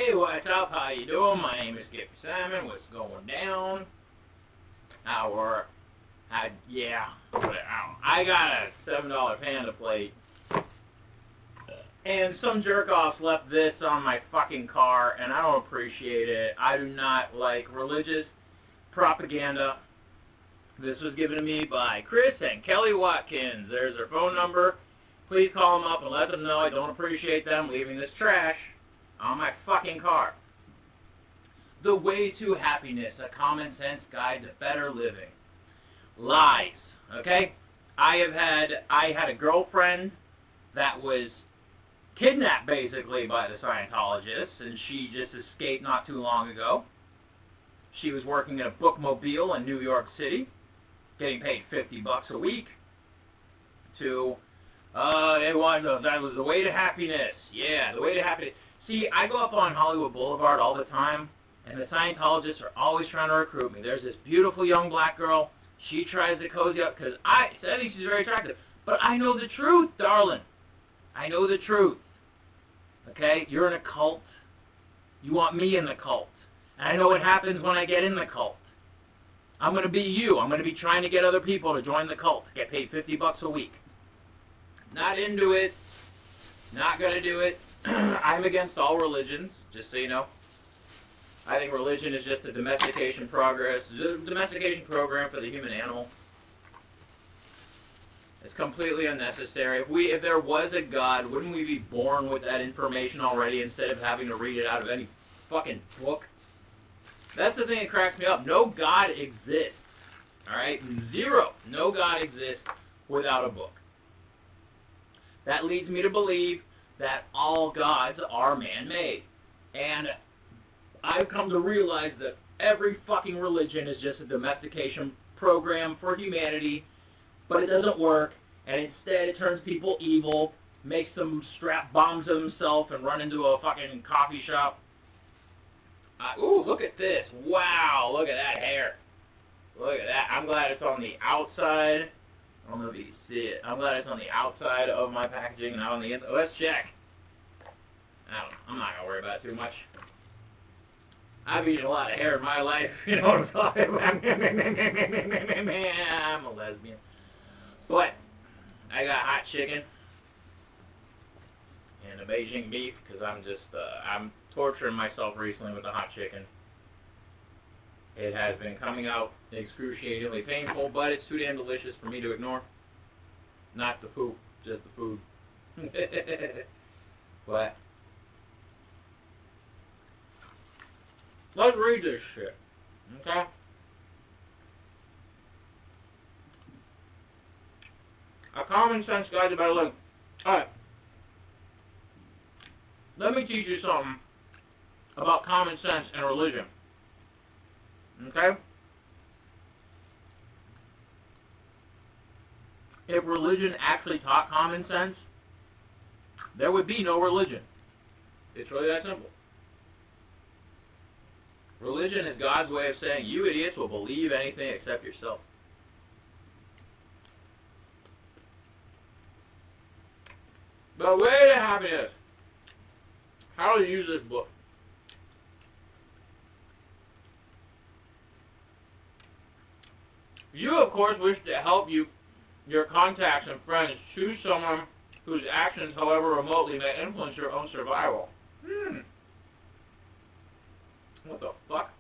Hey, what's up? How you doing? My name is Skippy Simon. What's going down? I got a $7 Panda plate. And some jerk-offs left this on my fucking car, and I don't appreciate it. I do not like religious propaganda. This was given to me by Chris and Kelly Watkins. There's their phone number. Please call them up and let them know I don't appreciate them leaving this trash on my fucking car. The Way to Happiness, a common sense guide to better living. Lies, okay? I had a girlfriend that was kidnapped basically by the Scientologists, and she just escaped not too long ago. She was working in a bookmobile in New York City, getting paid $50 a week to, that was the way to happiness. Yeah, the way to happiness. See, I go up on Hollywood Boulevard all the time, and the Scientologists are always trying to recruit me. There's this beautiful young black girl. She tries to cozy up because I think she's very attractive. But I know the truth, darling. I know the truth. Okay? You're in a cult. You want me in the cult. And I know what happens when I get in the cult. I'm going to be you. I'm going to be trying to get other people to join the cult. Get paid $50 a week. Not into it. Not going to do it. I'm against all religions, just so you know. I think religion is just a domestication program for the human animal. It's completely unnecessary. If there was a God, wouldn't we be born with that information already instead of having to read it out of any fucking book? That's the thing that cracks me up. No God exists. Alright? Zero. No God exists without a book. That leads me to believe that all gods are man-made. And I've come to realize that every fucking religion is just a domestication program for humanity, but it doesn't work, and instead it turns people evil, makes them strap bombs to themselves and run into a fucking coffee shop. Ooh, look at this. Wow, look at that hair. Look at that. I'm glad it's on the outside. I don't know if you can see it. I'm glad it's on the outside of my packaging, not on the inside. Let's check. I don't know. I'm not going to worry about it too much. I've eaten a lot of hair in my life. You know what I'm talking about? I'm a lesbian. But I got hot chicken and a Beijing beef because I'm torturing myself recently with the hot chicken. It has been coming out excruciatingly painful, but it's too damn delicious for me to ignore. Not the poop, just the food. But let's read this shit, okay? A common sense guide to better living. Alright. Let me teach you something about common sense and religion. Okay? If religion actually taught common sense, there would be no religion. It's really that simple. Religion is God's way of saying, you idiots will believe anything except yourself. The Way to Happiness. How to use this book. You, of course, wish to help your contacts and friends choose someone whose actions, however remotely, may influence your own survival. What the fuck?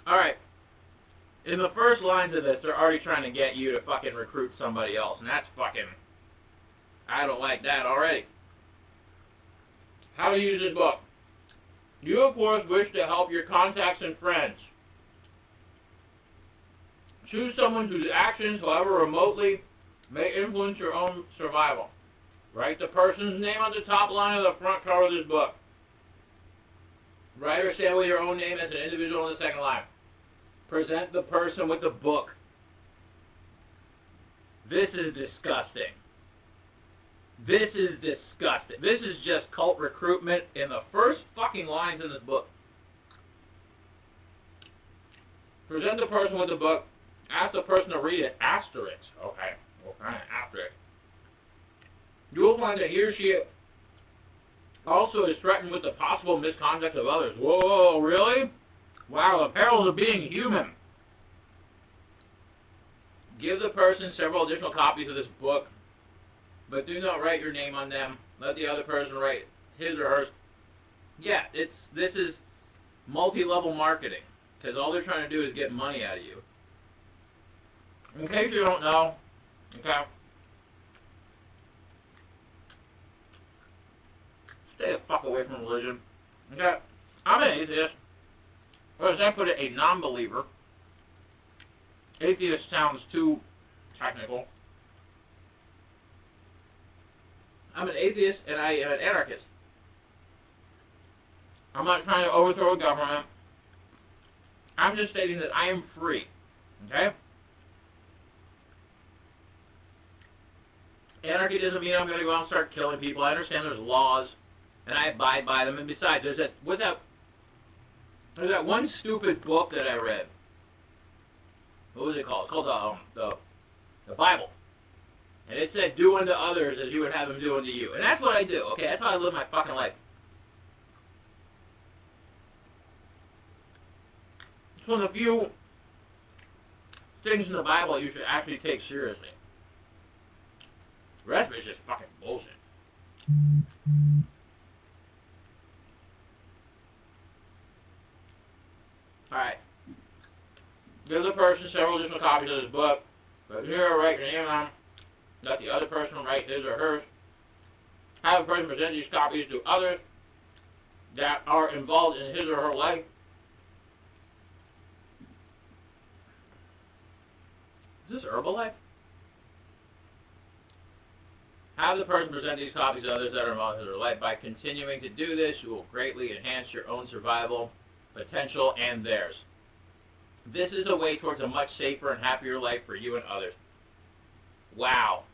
Alright. In the first lines of this, they're already trying to get you to fucking recruit somebody else. And that's fucking... I don't like that already. How to use this book. You, of course, wish to help your contacts and friends. Choose someone whose actions, however remotely, may influence your own survival. Write the person's name on the top line of the front cover of this book. Write or say with your own name as an individual in the second line. Present the person with the book. This is disgusting. This is disgusting. This is just cult recruitment in the first fucking lines in this book. Present the person with the book Ask the person to read it. Asterisk. Okay. What kind of asterisk? You will find that he or she also is threatened with the possible misconduct of others. Whoa, really? Wow, the perils of being human. Give the person several additional copies of this book, but do not write your name on them. Let the other person write his or hers. Yeah, this is multi-level marketing, because all they're trying to do is get money out of you. In case you don't know, okay, stay the fuck away from religion. Okay, I'm an atheist, or as I put it, a non-believer. Atheist sounds too technical. I'm an atheist and I am an anarchist. I'm not trying to overthrow a government. I'm just stating that I am free. Okay? Anarchy doesn't mean I'm going to go out and start killing people. I understand there's laws and I abide by them. And besides, there's that one stupid book that I read. What was it called? It's called the Bible. And it said, do unto others as you would have them do unto you. And that's what I do, okay? That's how I live my fucking life. It's one of the few things in the Bible you should actually take seriously. The rest of it is just fucking bullshit. Alright. Give the person several additional copies of this book, but here, write your name on. Let the other person write his or hers. Have a person present these copies to others that are involved in his or her life. Is this Herbalife? Have the person present these copies to others that are involved in their life. By continuing to do this, you will greatly enhance your own survival potential and theirs. This is a way towards a much safer and happier life for you and others. Wow.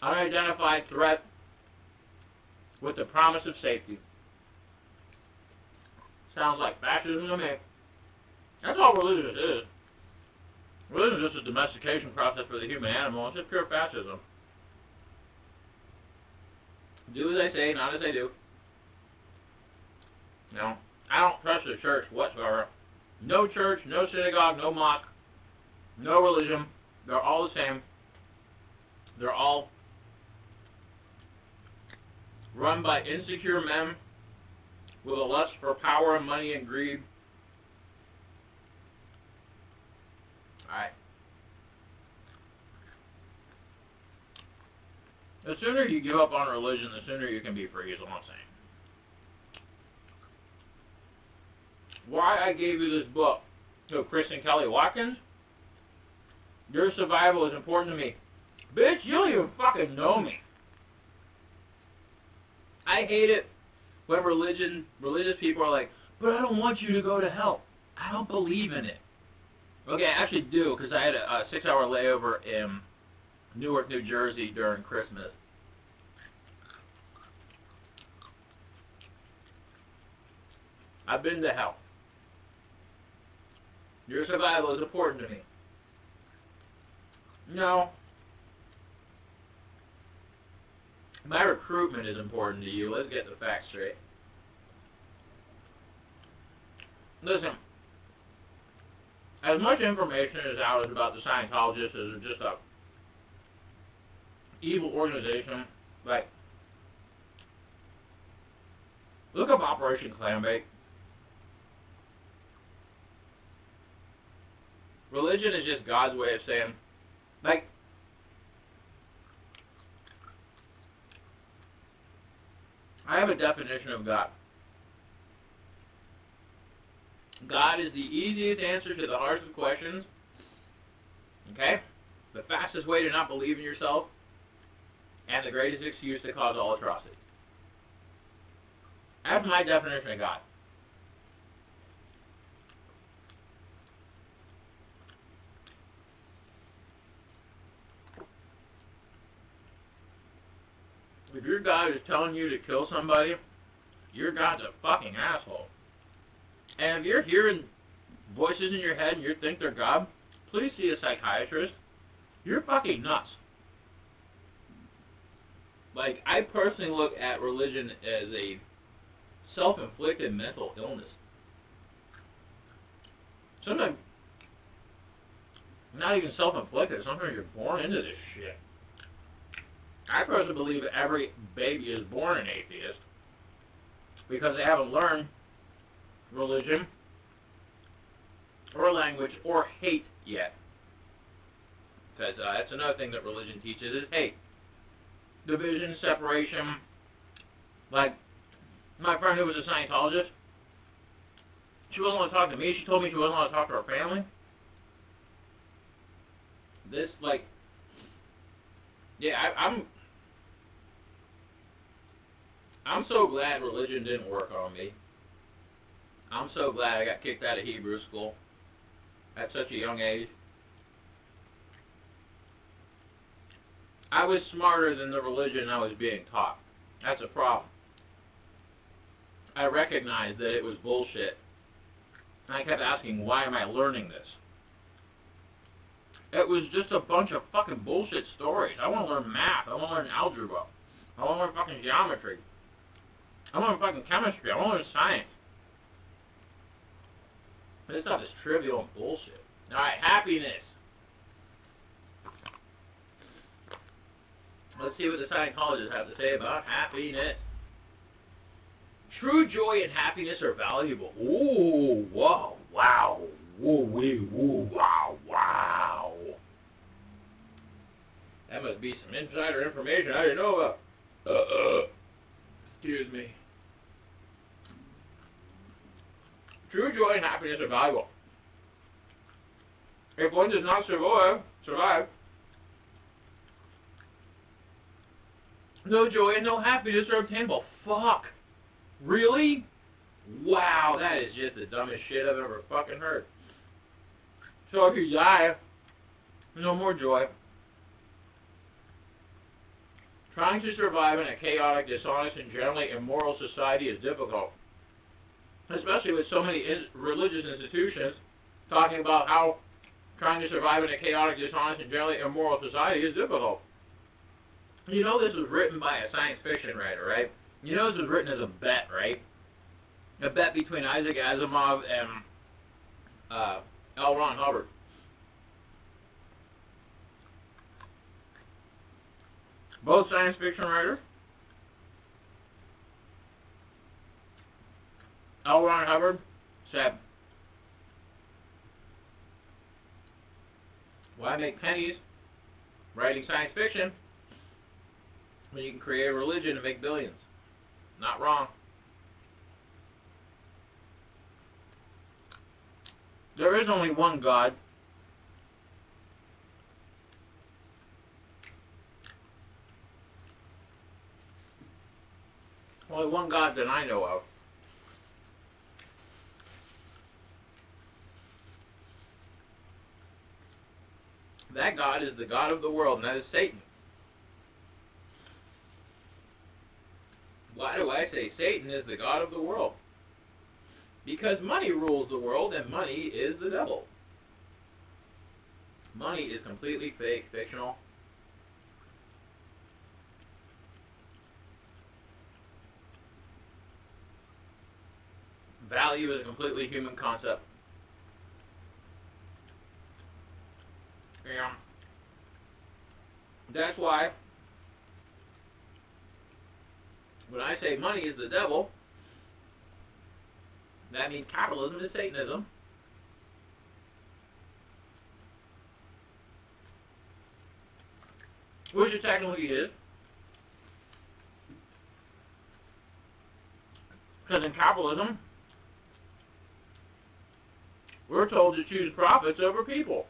Unidentified threat with the promise of safety. Sounds like fascism to me. That's all religion is. Religion is just a domestication process for the human animal. It's just pure fascism. Do as I say, not as I do. No. I don't trust the church whatsoever. No church, no synagogue, no mosque, no religion. They're all the same. They're all run by insecure men with a lust for power and money and greed. Alright. The sooner you give up on religion, the sooner you can be free, is what I'm saying. Why I gave you this book to Chris and Kelly Watkins? Your survival is important to me. Bitch, you don't even fucking know me. I hate it when religious people are like, but I don't want you to go to hell. I don't believe in it. Okay, I actually do, because I had a 6-hour layover in Newark, New Jersey during Christmas. I've been to hell. Your survival is important to me. No. My recruitment is important to you. Let's get the facts straight. Listen. As much information as out about the Scientologists as just a evil organization, like, look up Operation Clambake. Religion is just God's way of saying, like, I have a definition of God. God is the easiest answer to the hardest of questions. Okay? The fastest way to not believe in yourself. And the greatest excuse to cause all atrocities. That's my definition of God. If your God is telling you to kill somebody, your God's a fucking asshole. And if you're hearing voices in your head and you think they're God, please see a psychiatrist. You're fucking nuts. Like, I personally look at religion as a self-inflicted mental illness. Sometimes, not even self-inflicted, sometimes you're born into this shit. I personally believe that every baby is born an atheist because they haven't learned religion or language or hate yet. Because that's another thing that religion teaches is hate. Division, separation. Like, my friend who was a Scientologist, she wasn't want to talk to me. She told me she wasn't want to talk to her family. This, like, yeah, I'm so glad religion didn't work on me. I'm so glad I got kicked out of Hebrew school at such a young age. I was smarter than the religion I was being taught. That's a problem. I recognized that it was bullshit. And I kept asking, why am I learning this? It was just a bunch of fucking bullshit stories. I want to learn math. I want to learn algebra. I want to learn fucking geometry. I want to learn fucking chemistry. I want to learn science. This stuff is trivial and bullshit. Alright, happiness. Let's see what the Scientologists have to say about happiness. True joy and happiness are valuable. Ooh, whoa, wow. Woo, wee, woo, wow, wow. That must be some insider information I didn't know about. Excuse me. True joy and happiness are valuable. If one does not survive, no joy and no happiness are obtainable. Fuck. Really? Wow, that is just the dumbest shit I've ever fucking heard. So if you die, no more joy. Trying to survive in a chaotic, dishonest, and generally immoral society is difficult. Especially with so many religious institutions talking about how trying to survive in a chaotic, dishonest, and generally immoral society is difficult. You know this was written by a science fiction writer, right? You know this was written as a bet, right? A bet between Isaac Asimov and L. Ron Hubbard. Both science fiction writers. L. Ron Hubbard said, why make pennies writing science fiction when you can create a religion and make billions? Not wrong. There is only one God. Only one God that I know of. That God is the God of the world, and that is Satan. Why do I say Satan is the God of the world? Because money rules the world, and money is the devil. Money is completely fake, fictional. Value is a completely human concept. And that's why when I say money is the devil, that means capitalism is Satanism. Which it technically is. Because in capitalism, we're told to choose profits over people.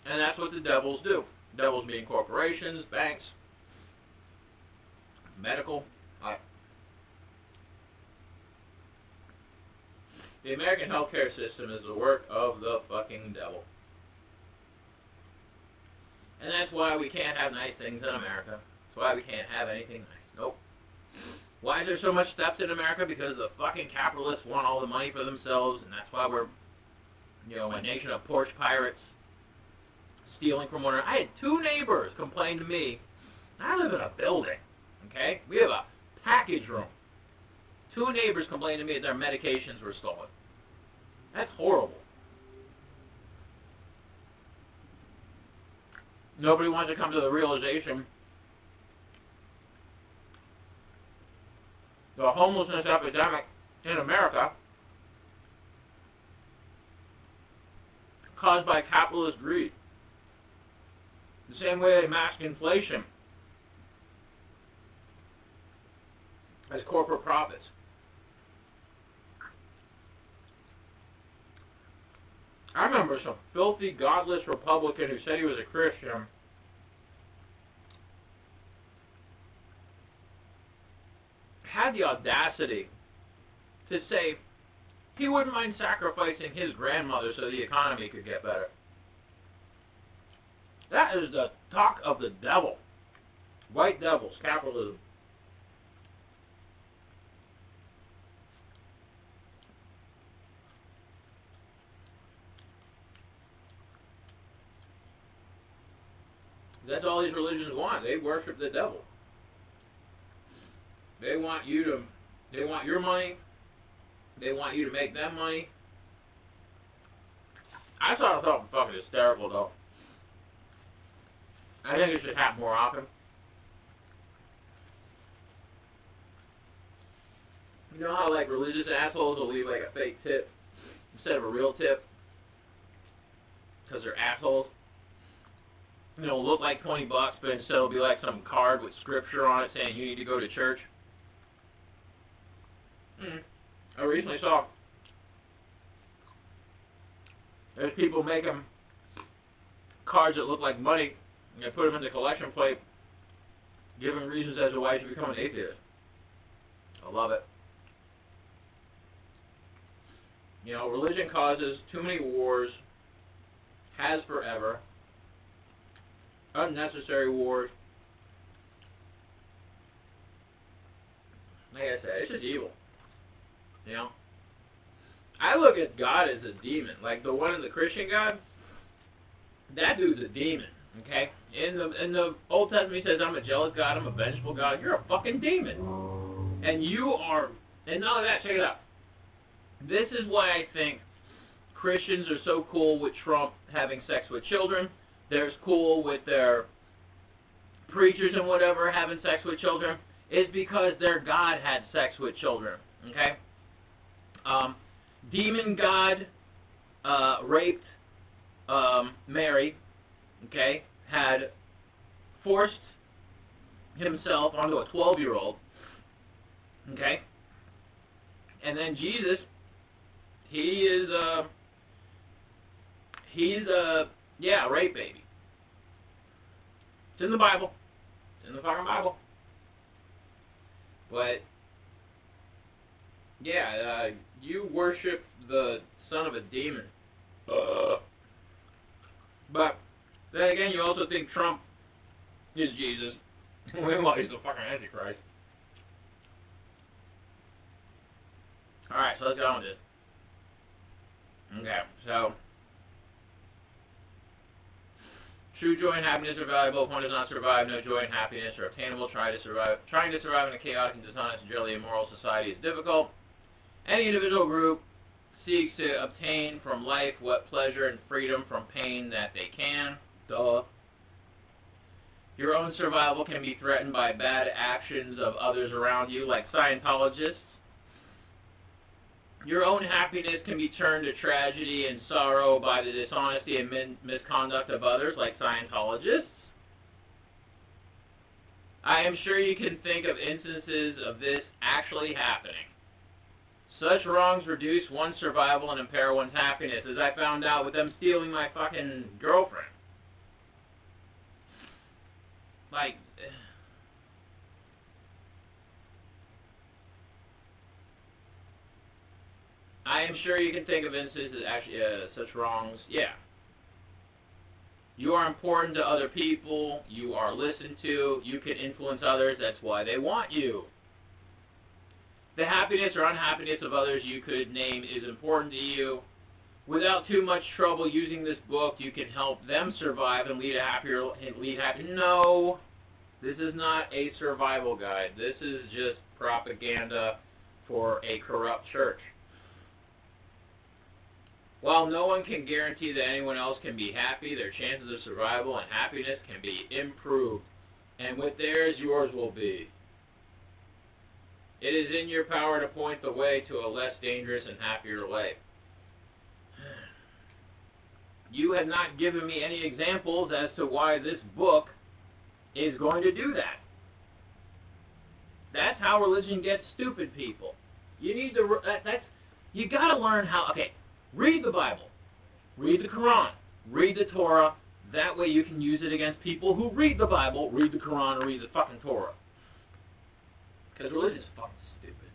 And that's what the devils do. Devils being corporations, banks, medical. The American healthcare system is the work of the fucking devil. And that's why we can't have nice things in America. That's why we can't have anything nice. Nope. Why is there so much theft in America? Because the fucking capitalists want all the money for themselves, and that's why we're, a nation of porch pirates stealing from one another. I had 2 neighbors complain to me. I live in a building, okay? We have a package room. 2 neighbors complained to me that their medications were stolen. That's horrible. Nobody wants to come to the realization the homelessness epidemic in America caused by capitalist greed. The same way they mask inflation as corporate profits. I remember some filthy, godless Republican who said he was a Christian had the audacity to say he wouldn't mind sacrificing his grandmother so the economy could get better. That is the talk of the devil. White devils, capitalism. That's all these religions want. They worship the devil. They want your money. They want you to make them money. I thought it was fucking hysterical, though. I think it should happen more often. You know how, like, religious assholes will leave, like, a fake tip instead of a real tip? Because they're assholes. Look like $20, but instead it'll be like some card with scripture on it saying you need to go to church. I recently saw there's people making cards that look like money, and they put them in the collection plate, giving reasons as to why you should become an atheist. I love it. Religion causes too many wars, has forever. Unnecessary wars. Like I said, it's just evil. I look at God as a demon. Like the one in the Christian God, that dude's a demon. Okay? In the Old Testament he says, I'm a jealous God, I'm a vengeful God. You're a fucking demon. And not only that, check it out. This is why I think Christians are so cool with Trump having sex with children. They're cool with their preachers and whatever having sex with children, is because their God had sex with children. Okay? Demon God raped Mary. Okay? Had forced himself onto a 12-year-old. Okay? And then Jesus, he's a rape baby. It's in the Bible. It's in the fucking Bible. But, you worship the son of a demon. But, then again, you also think Trump is Jesus. Meanwhile, he's the fucking Antichrist. Alright, so let's get on with this. Okay, so true joy and happiness are valuable. If one does not survive, no joy and happiness are obtainable. Trying to survive in a chaotic and dishonest and generally immoral society is difficult. Any individual group seeks to obtain from life what pleasure and freedom from pain that they can. Duh. Your own survival can be threatened by bad actions of others around you, like Scientologists. Your own happiness can be turned to tragedy and sorrow by the dishonesty and misconduct of others, like Scientologists. I am sure you can think of instances of this actually happening. Such wrongs reduce one's survival and impair one's happiness, as I found out with them stealing my fucking girlfriend. Like, I am sure you can think of instances actually such wrongs. Yeah. You are important to other people. You are listened to. You can influence others. That's why they want you. the happiness or unhappiness of others you could name is important to you. Without too much trouble using this book, you can help them survive and lead a happier, No, this is not a survival guide. This is just propaganda for a corrupt church. While no one can guarantee that anyone else can be happy, their chances of survival and happiness can be improved. And with theirs, yours will be. It is in your power to point the way to a less dangerous and happier life. You have not given me any examples as to why this book is going to do that. That's how religion gets stupid people. You need to, you gotta learn how, okay, read the Bible, read the Quran, read the Torah. That way you can use it against people who read the Bible, read the Quran, or read the fucking Torah. Because religion's fucking stupid.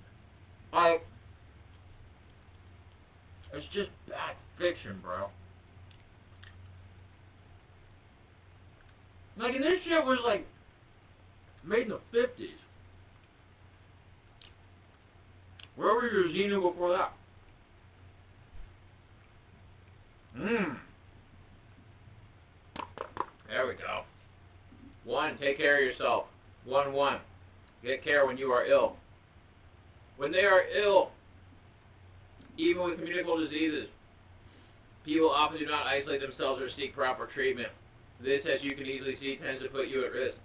It's just bad fiction, bro. Like, and this shit was, like, made in the 50s. Where was your Xenu before that? There we go. 1, take care of yourself. 1. Get care when you are ill. When they are ill, even with communicable diseases, people often do not isolate themselves or seek proper treatment. This, as you can easily see, tends to put you at risk.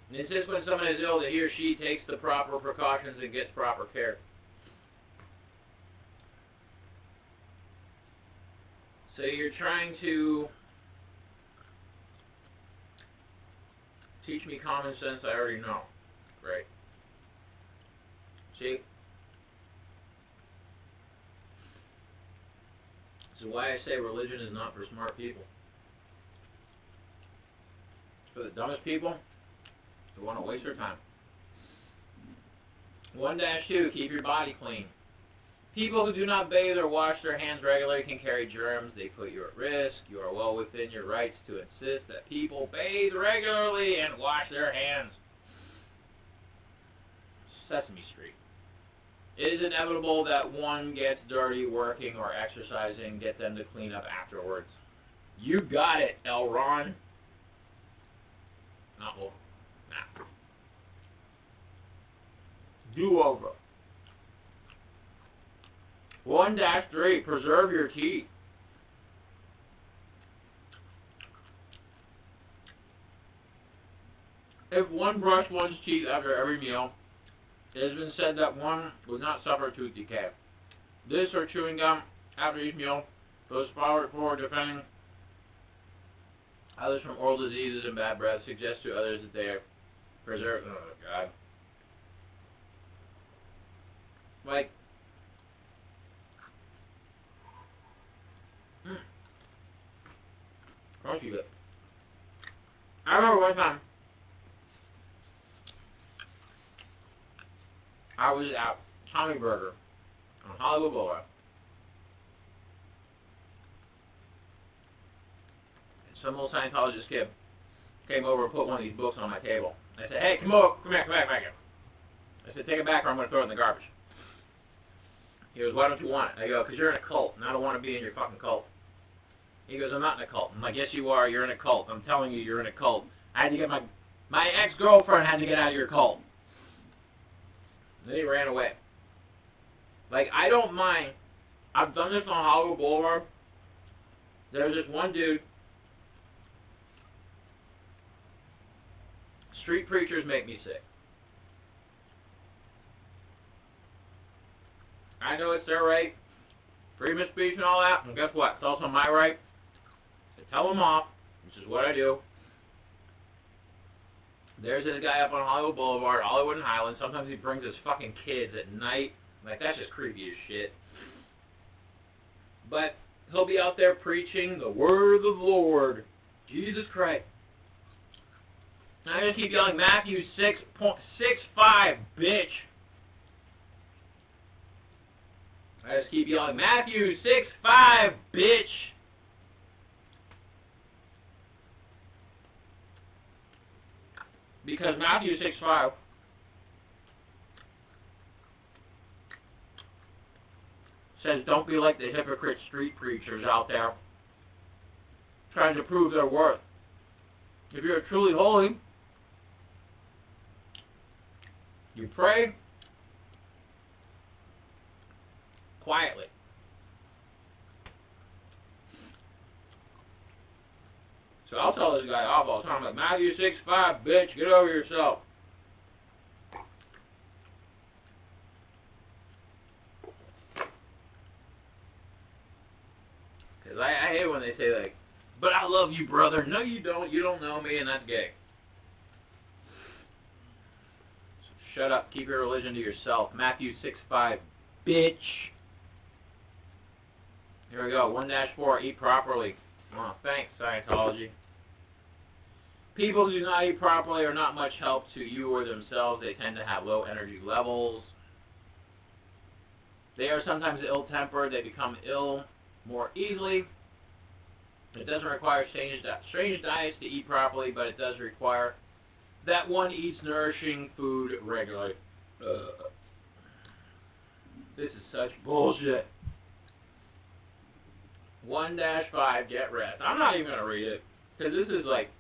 And insist when someone is ill that he or she takes the proper precautions and gets proper care. So you're trying to teach me common sense I already know. Great. See? This is why I say religion is not for smart people. For the dumbest people who want to waste their time. 1-2, keep your body clean. People who do not bathe or wash their hands regularly can carry germs. They put you at risk. You are well within your rights to insist that people bathe regularly and wash their hands. Sesame Street. It is inevitable that one gets dirty working or exercising. Get them to clean up afterwards. You got it, L. Ron. Not over. Nah. Do over. 1-3, preserve your teeth. If one brushed one's teeth after every meal, it has been said that one would not suffer tooth decay. This or chewing gum after each meal goes forward for defending others from oral diseases and bad breath. Suggests to others that they are preserved. Oh, God. Like, crunchy bit. I remember one time I was at Tommy Burger on Hollywood Boulevard. And some little Scientologist kid came over and put one of these books on my table. I said, hey, come back here. I said, take it back or I'm going to throw it in the garbage. He goes, why don't you want it? I go, because you're in a cult, and I don't want to be in your fucking cult. He goes, I'm not in a cult. I'm like, yes, you are. You're in a cult. I'm telling you, you're in a cult. I had to get my ex-girlfriend had to get out of your cult. And then he ran away. Like, I don't mind. I've done this on Hollywood Boulevard. There's this one dude. Street preachers make me sick. I know it's their right. Freedom of speech and all that. And guess what? It's also my right to tell them off, which is what I do. There's this guy up on Hollywood Boulevard, Hollywood and Highland. Sometimes he brings his fucking kids at night. Like, that's just creepy as shit. But he'll be out there preaching the word of the Lord. Jesus Christ. And I just keep yelling, Matthew 6:5, bitch. I just keep yelling, Matthew 6:5, bitch. Because Matthew 6:5 Says don't be like the hypocrite street preachers out there trying to prove their worth. If you're truly holy, you pray quietly. So I'll tell this guy off all the time, like, Matthew 6:5, bitch, get over yourself. Because I hate when they say, like, but I love you, brother. No, you don't. You don't know me, and that's gay. So shut up. Keep your religion to yourself. Matthew 6:5, bitch. Here we go. 1-4, eat properly. Oh, thanks, Scientology. People who do not eat properly are not much help to you or themselves. They tend to have low energy levels. They are sometimes ill-tempered. They become ill more easily. It doesn't require strange diets to eat properly, but it does require that one eats nourishing food regularly. This is such bullshit. 1-5, get rest. I'm not even going to read it, because this is like...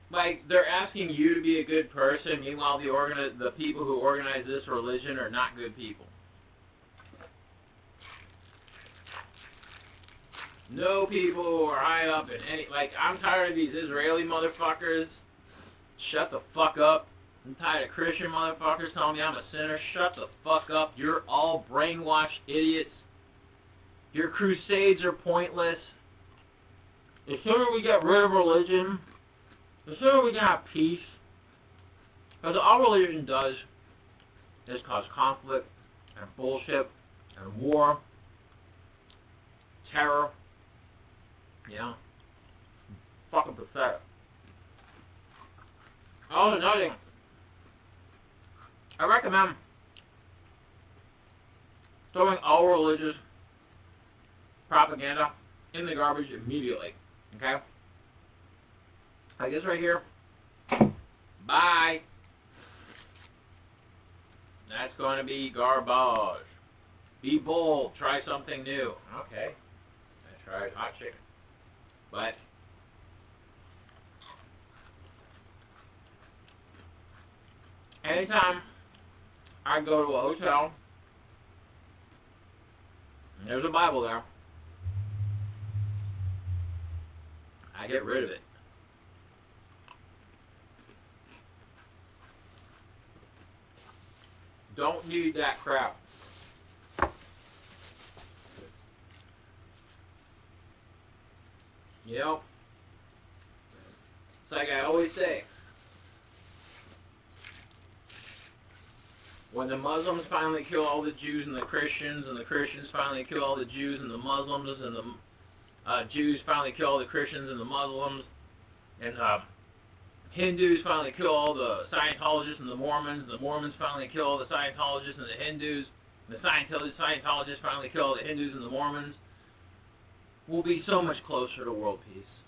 Like, they're asking you to be a good person, meanwhile the people who organize this religion are not good people. No people who are high up in any... Like, I'm tired of these Israeli motherfuckers. Shut the fuck up. I'm tired of Christian motherfuckers telling me I'm a sinner. Shut the fuck up. You're all brainwashed idiots. Your crusades are pointless. The sooner we get rid of religion, the sooner we can have peace. Because all religion does is cause conflict and bullshit and war, terror. You know? Fucking pathetic. Oh, another thing. I recommend throwing all religious propaganda in the garbage immediately. Okay? I guess right here. Bye. That's going to be garbage. Be bold. Try something new. Okay. I tried hot chicken. But anytime I go to a hotel and there's a Bible there, I get rid of it. Don't need that crap. You know, it's like I always say, when the Muslims finally kill all the Jews and the Christians finally kill all the Jews and the Muslims, and the Jews finally kill all the Christians and the Muslims, and Hindus finally kill all the Scientologists and the Mormons finally kill all the Scientologists and the Hindus, and the Scientologists finally kill all the Hindus and the Mormons, we'll be so much closer to world peace.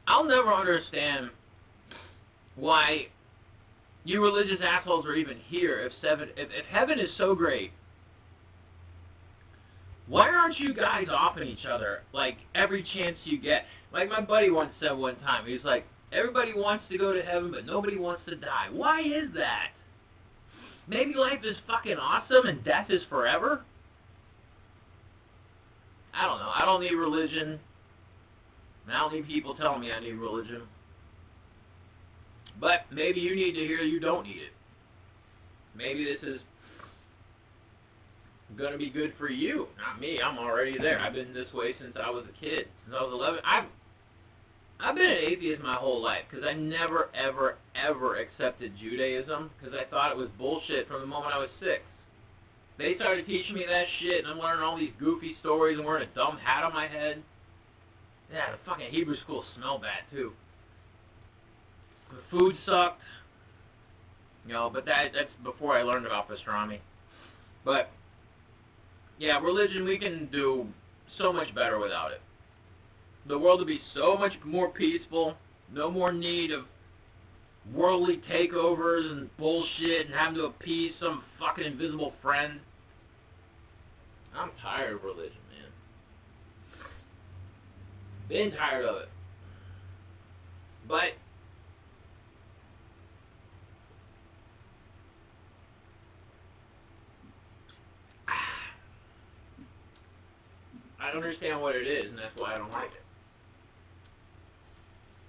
I'll never understand why you religious assholes are even here if heaven is so great. Why aren't you guys offing each other like every chance you get? Like my buddy once said one time, he's like, everybody wants to go to heaven, but nobody wants to die. Why is that? Maybe life is fucking awesome and death is forever? I don't know. I don't need religion. I don't need people telling me I need religion. But maybe you need to hear you don't need it. Maybe this is going to be good for you. Not me. I'm already there. I've been this way since I was a kid. Since I was 11. I've been an atheist my whole life because I never, ever, ever accepted Judaism because I thought it was bullshit from the moment I was 6. They started teaching me that shit, and I'm learning all these goofy stories and wearing a dumb hat on my head. Yeah, the fucking Hebrew school smelled bad, too. The food sucked. You know, but that's before I learned about pastrami. But, yeah, religion, we can do so much better without it. The world would be so much more peaceful. No more need of worldly takeovers and bullshit and having to appease some fucking invisible friend. I'm tired of religion, man. Been tired of it. But I understand what it is, and that's why I don't like it.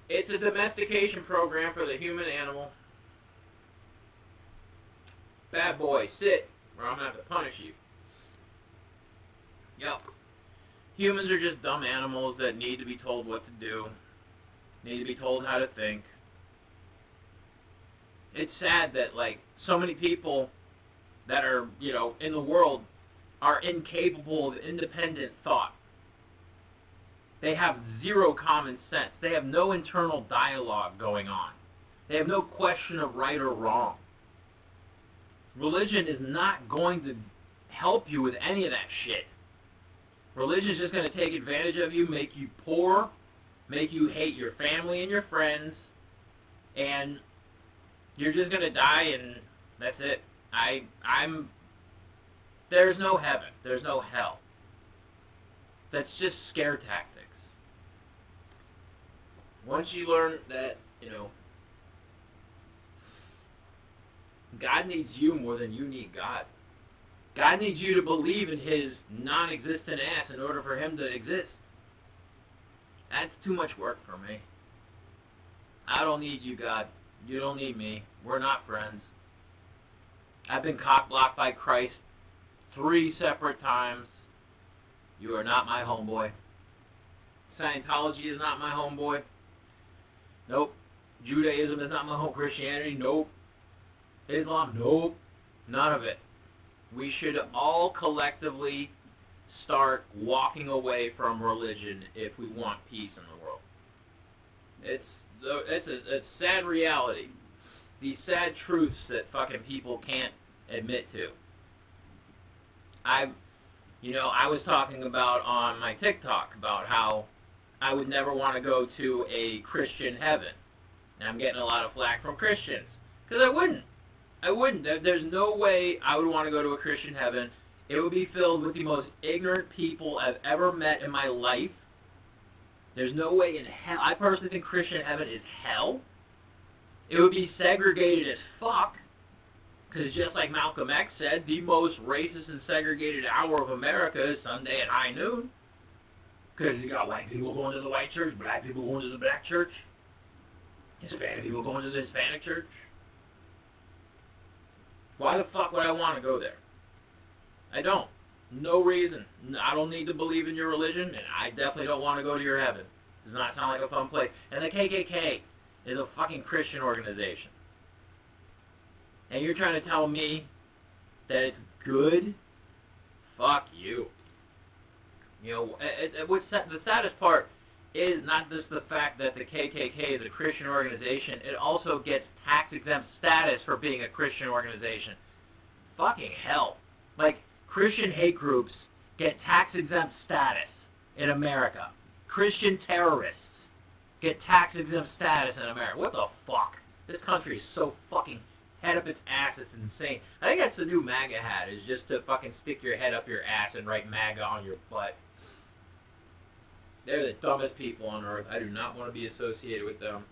It's a domestication program for the human animal. Bad boy, sit, or I'm going to have to punish you. Yep. Humans are just dumb animals that need to be told what to do, need to be told how to think. It's sad that, like, so many people that are, you know, in the world are incapable of independent thought. They have zero common sense. They have no internal dialogue going on. They have no question of right or wrong. Religion is not going to help you with any of that shit. Religion is just going to take advantage of you, make you poor, make you hate your family and your friends, and you're just going to die, and that's it. There's no heaven. There's no hell. That's just scare tactics. Once you learn that, you know, God needs you more than you need God. God needs you to believe in his non-existent ass in order for him to exist. That's too much work for me. I don't need you, God. You don't need me. We're not friends. I've been cock-blocked by Christ 3 separate times. You are not my homeboy. Scientology is not my homeboy. Nope. Judaism is not my home. Christianity, nope. Islam, nope. None of it. We should all collectively start walking away from religion if we want peace in the world. It's a sad reality. These sad truths that fucking people can't admit to. I was talking about on my TikTok about how I would never want to go to a Christian heaven. And I'm getting a lot of flack from Christians. Because I wouldn't. There's no way I would want to go to a Christian heaven. It would be filled with the most ignorant people I've ever met in my life. There's no way in hell. I personally think Christian heaven is hell. It would be segregated as fuck. Because just like Malcolm X said, the most racist and segregated hour of America is Sunday at high noon. Because you got white people going to the white church, black people going to the black church, Hispanic people going to the Hispanic church. Why the fuck would I want to go there? I don't. No reason. I don't need to believe in your religion, and I definitely don't want to go to your heaven. Does not sound like a fun place. And the KKK is a fucking Christian organization. And you're trying to tell me that it's good? Fuck you. You know, the saddest part is not just the fact that the KKK is a Christian organization, it also gets tax-exempt status for being a Christian organization. Fucking hell. Like, Christian hate groups get tax-exempt status in America. Christian terrorists get tax-exempt status in America. What the fuck? This country is so fucking head up its ass, it's insane. I think that's the new MAGA hat, is just to fucking stick your head up your ass and write MAGA on your butt. They're the dumbest people on earth. I do not want to be associated with them.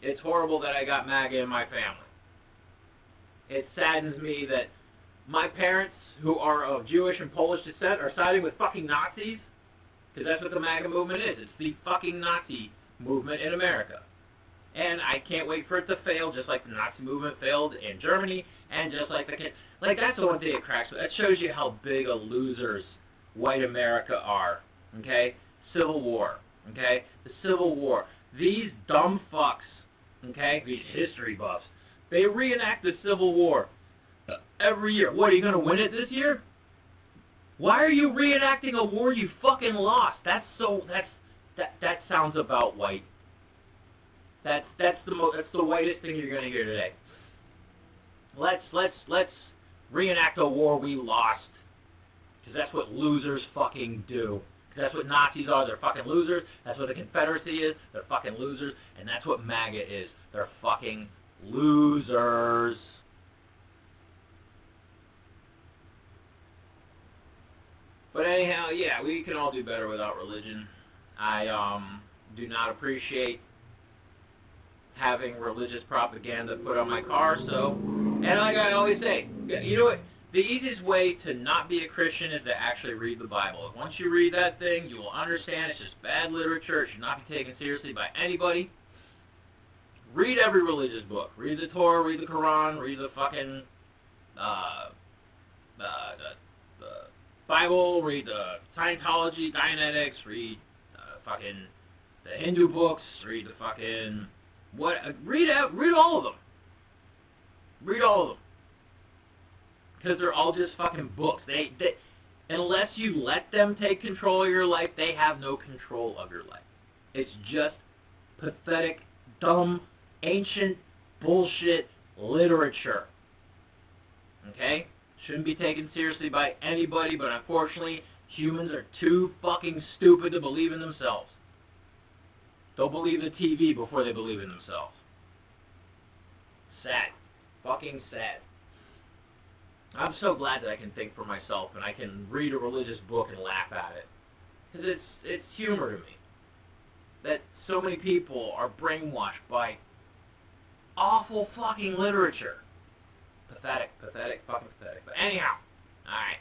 It's horrible that I got MAGA in my family. It saddens me that my parents, who are of Jewish and Polish descent, are siding with fucking Nazis. Because that's what the MAGA movement is. It's the fucking Nazi movement in America. And I can't wait for it to fail, just like the Nazi movement failed in Germany, and just like that's the one thing that cracks me. That shows you how big of losers white America are. Okay? Civil War. Okay? The Civil War. These dumb fucks, okay? These history buffs, they reenact the Civil War every year. What, are you going to win it this year? Why are you reenacting a war you fucking lost? That sounds about white. That's the whitest thing you're going to hear today. Let's reenact a war we lost. Because that's what losers fucking do. Because that's what Nazis are. They're fucking losers. That's what the Confederacy is. They're fucking losers. And that's what MAGA is. They're fucking losers. But anyhow, yeah, we can all do better without religion. I do not appreciate having religious propaganda put on my car, so, and like I always say, you know what, the easiest way to not be a Christian is to actually read the Bible. Once you read that thing, you will understand it's just bad literature. It should not be taken seriously by anybody. Read every religious book. Read the Torah, read the Quran, read the fucking, the Bible, read the Scientology, Dianetics, read fucking the Hindu books, read the fucking, read all of them. Read all of them. Because they're all just fucking books. They, unless you let them take control of your life, they have no control of your life. It's just pathetic, dumb, ancient bullshit literature. Okay? Shouldn't be taken seriously by anybody, but unfortunately, humans are too fucking stupid to believe in themselves. They'll believe the TV before they believe in themselves. Sad. Fucking sad. I'm so glad that I can think for myself and I can read a religious book and laugh at it. Because it's humor to me. That so many people are brainwashed by awful fucking literature. Pathetic, fucking pathetic. But anyhow, alright.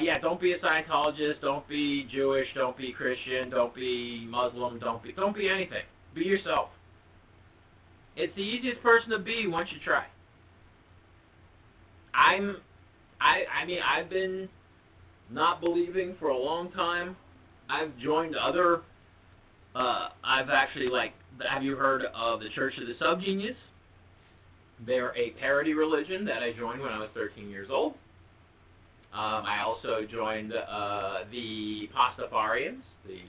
Yeah, don't be a Scientologist, don't be Jewish, don't be Christian, don't be Muslim, don't be anything. Be yourself. It's the easiest person to be once you try. I mean, I've been not believing for a long time. I've joined other, I've actually, like, have you heard of the Church of the Subgenius? They're a parody religion that I joined when I was 13 years old. I also joined the Pastafarians, the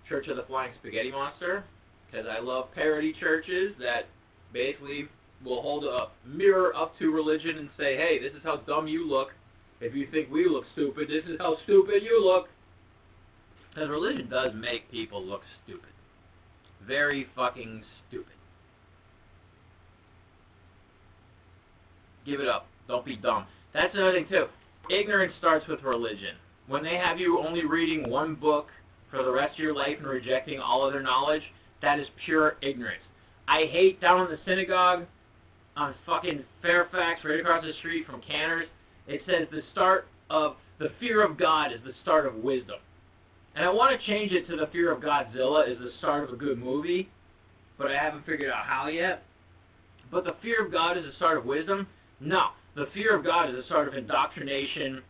Church of the Flying Spaghetti Monster, because I love parody churches that basically will hold a mirror up to religion and say, hey, this is how dumb you look. If you think we look stupid, this is how stupid you look. Because religion does make people look stupid. Very fucking stupid. Give it up. Don't be dumb. That's another thing, too. Ignorance starts with religion. When they have you only reading one book for the rest of your life and rejecting all other knowledge, that is pure ignorance. I hate down in the synagogue on fucking Fairfax, right across the street from Canner's, it says the start of, the fear of God is the start of wisdom. And I want to change it to the fear of Godzilla is the start of a good movie, but I haven't figured out how yet. But the fear of God is the start of wisdom? No. The fear of God is the start of indoctrination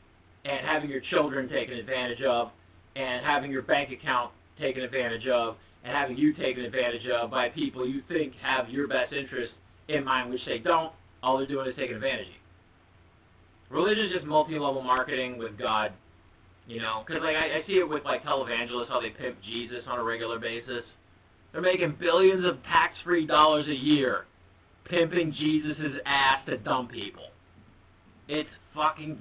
and having your children taken advantage of and having your bank account taken advantage of and having you taken advantage of by people you think have your best interest in mind, which they don't. All they're doing is taking advantage of you. Religion is just multi-level marketing with God, you know, because like I see it with like televangelists, how they pimp Jesus on a regular basis. They're making billions of tax-free dollars a year pimping Jesus' ass to dumb people. It's fucking,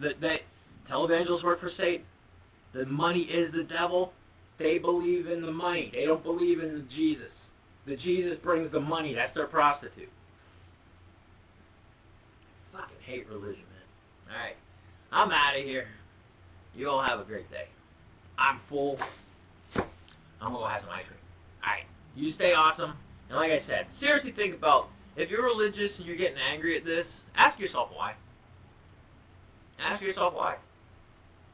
televangelists work for Satan. The money is the devil. They believe in the money. They don't believe in the Jesus. The Jesus brings the money. That's their prostitute. Fucking hate religion, man. Alright. I'm out of here. You all have a great day. I'm full. I'm gonna go have some ice cream. Alright. You stay awesome. And like I said, seriously think about, if you're religious and you're getting angry at this, ask yourself why. Ask yourself why.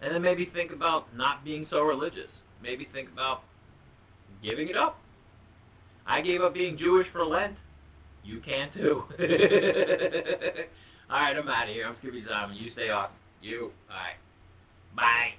And then maybe think about not being so religious. Maybe think about giving it up. I gave up being Jewish for Lent. You can too. Alright, I'm out of here. I'm Skippy Simon. You stay awesome. You. Alright. Bye.